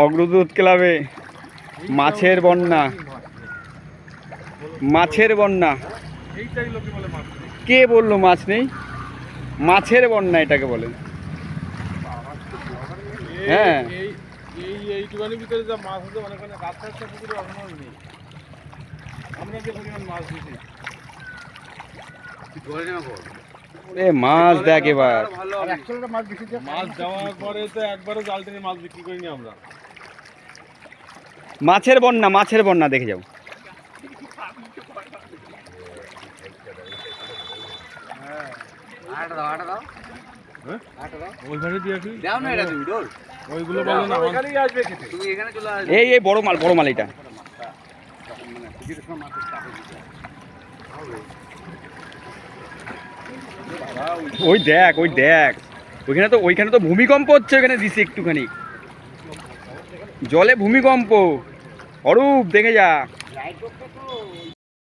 অগ্রদূত ক্লাবে মাছের বন্যা, মাছের বন্যা। কে বললো মাছ নেই? মাছের বন্যা এটাকে বলে। হ্যাঁ, এইটুখানির ভিতরে যা মাছ আছে অনেক রাস্তা পুকুরে অনেক নেই। আমরা যে পরিমাণ মাছ দিচ্ছি মাছ দেখ এবার। মাছ দেওয়ার পরে তো একবারও জাল টেনে মাছ বিক্রি করিনি আমরা। মাছের বন্যা, মাছের বন্যা দেখে যাও। এই এই বড় মাল, বড় মাল এটা। ওই দেখ, ওই দেখ, ওইখানে তো ভূমিকম্প হচ্ছে। ওখানে দিছি একটুখানি জলে ভূমিকম্প। অরূপ দেখে যা।